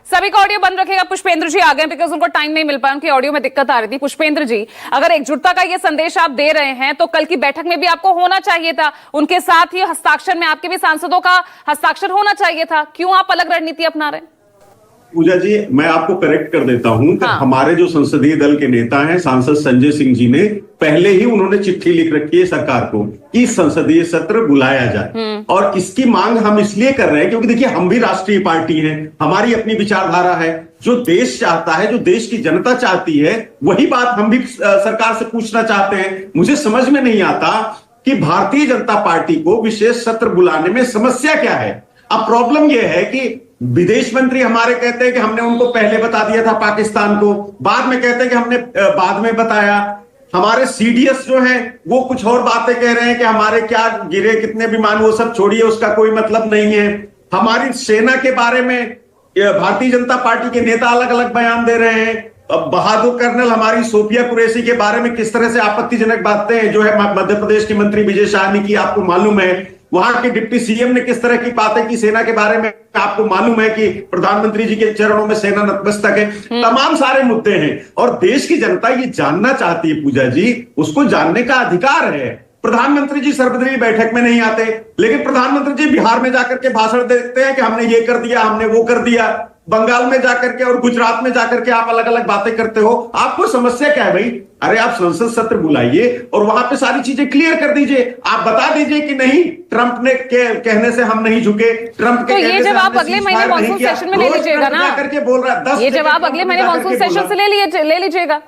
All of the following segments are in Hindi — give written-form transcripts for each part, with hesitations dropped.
सभी का ऑडियो बंद रखेगा। पुष्पेंद्र जी आ गए बिकॉज उनको टाइम नहीं मिल पाया, उनकी ऑडियो में दिक्कत आ रही थी। पुष्पेंद्र जी, अगर एकजुटता का ये संदेश आप दे रहे हैं तो कल की बैठक में भी आपको होना चाहिए था, उनके साथ ही हस्ताक्षर में आपके भी सांसदों का हस्ताक्षर होना चाहिए था। क्यों आप अलग रणनीति अपना रहे हैं? पूजा जी, मैं आपको करेक्ट कर देता हूं कि हमारे जो संसदीय दल के नेता हैं, सांसद संजय सिंह जी ने पहले ही उन्होंने चिट्ठी लिख रखी है सरकार को कि संसदीय सत्र बुलाया जाए। और इसकी मांग हम इसलिए कर रहे हैं क्योंकि देखिए, हम भी राष्ट्रीय पार्टी हैं, हमारी अपनी विचारधारा है। जो देश चाहता है, जो देश की जनता चाहती है, वही बात हम भी सरकार से पूछना चाहते हैं। मुझे समझ में नहीं आता कि भारतीय जनता पार्टी को विशेष सत्र बुलाने में समस्या क्या है। अब प्रॉब्लम यह है कि विदेश मंत्री हमारे कहते हैं कि हमने उनको पहले बता दिया था पाकिस्तान को, बाद में कहते हैं कि हमने बाद में बताया। हमारे सीडीएस जो हैं वो कुछ और बातें कह रहे हैं कि हमारे क्या गिरे कितने विमान, वो सब छोड़िए, उसका कोई मतलब नहीं है। हमारी सेना के बारे में भारतीय जनता पार्टी के नेता अलग अलग बयान दे रहे हैं। बहादुर कर्नल हमारी सोफिया कुरैशी के बारे में किस तरह से आपत्तिजनक बातें जो है मध्य प्रदेश के मंत्री विजय शाह ने की, आपको मालूम है। वहां के डिप्टी सीएम ने किस तरह की बातें की सेना के बारे में, आपको मालूम है कि प्रधानमंत्री जी के चरणों में सेना नतमस्तक है। तमाम सारे मुद्दे हैं और देश की जनता ये जानना चाहती है पूजा जी, उसको जानने का अधिकार है। प्रधानमंत्री जी सर्वदलीय बैठक में नहीं आते, लेकिन प्रधानमंत्री जी बिहार में जाकर के भाषण देते हैं कि हमने ये कर दिया, हमने वो कर दिया। बंगाल में जाकर के और गुजरात में जाकर के आप अलग अलग बातें करते हो। आपको समस्या क्या है भाई? अरे आप संसद सत्र बुलाइए और वहां पे सारी चीजें क्लियर कर दीजिए। आप बता दीजिए कि नहीं, ट्रंप ने कहने से हम नहीं झुके, ट्रंप के तो ये जवाब अगले महीने मॉनसून सेशन में ले लीजिएगा ना। करके बोल रहा है 10, ये जवाब अगले महीने मॉनसून सेशन से ले लीजिएगा।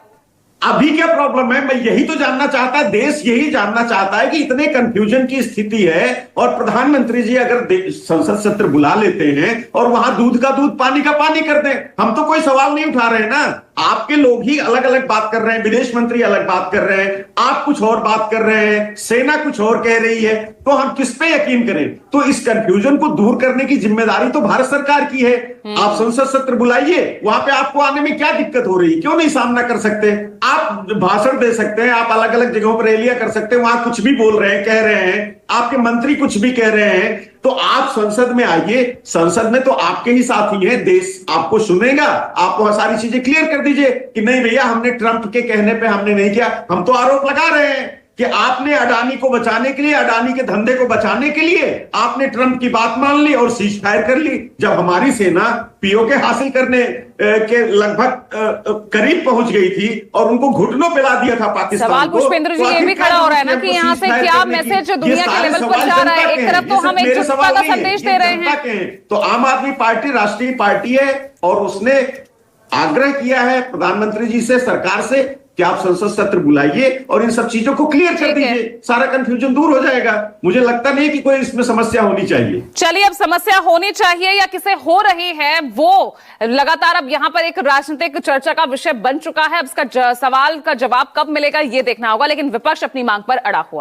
अभी क्या प्रॉब्लम है? मैं यही तो जानना चाहता है, देश यही जानना चाहता है कि इतने कंफ्यूजन की स्थिति है और प्रधानमंत्री जी अगर संसद सत्र बुला लेते हैं और वहां दूध का दूध पानी का पानी कर दें, हम तो कोई सवाल नहीं उठा रहे हैं ना। आपके लोग ही अलग अलग बात कर रहे हैं, विदेश मंत्री अलग बात कर रहे हैं, आप कुछ और बात कर रहे हैं, सेना कुछ और कह रही है, तो हम किस पे यकीन करें? तो इस कंफ्यूजन को दूर करने की जिम्मेदारी तो भारत सरकार की है। आप संसद सत्र बुलाइए, वहां पे आपको आने में क्या दिक्कत हो रही है? क्यों नहीं सामना कर सकते? आप भाषण दे सकते हैं, आप अलग अलग जगहों पर रैलियां कर सकते हैं, वहां कुछ भी बोल रहे हैं, कह रहे हैं, आपके मंत्री कुछ भी कह रहे हैं, तो आप संसद में आइए। संसद में तो आपके ही साथी हैं, देश आपको सुनेगा। आप वहां सारी चीजें क्लियर कर दीजिए कि नहीं भैया, हमने ट्रंप के कहने पे हमने नहीं किया। हम तो आरोप लगा रहे हैं कि आपने अडानी को बचाने के लिए, अडानी के धंधे को बचाने के लिए आपने ट्रंप की बात मान ली और सीज फायर कर ली। जब हमारी सेना पीओके हासिल करने के लगभग करीब पहुंच गई थी और उनको घुटनों पे ला दिया था पाकिस्तान को। सवाल पुष्पेंद्र जी ये भी खड़ा हो रहा है ना कि यहाँ से क्या मैसेज दुनिया के लेवल पर जा रहा है? एक तरफ तो हम एकजुटता का संदेश दे रहे हैं, तो आम आदमी पार्टी राष्ट्रीय पार्टी है और उसने आग्रह किया है प्रधानमंत्री जी से, सरकार से, कि आप संसद सत्र बुलाइए और इन सब चीजों को क्लियर कर दीजिए, सारा कंफ्यूजन दूर हो जाएगा। मुझे लगता नहीं कि कोई इसमें समस्या होनी चाहिए। चलिए, अब समस्या होनी चाहिए या किसे हो रही है वो लगातार अब यहां पर एक राजनीतिक चर्चा का विषय बन चुका है। अब इसका सवाल का जवाब कब मिलेगा ये देखना होगा, लेकिन विपक्ष अपनी मांग पर अड़ा हुआ।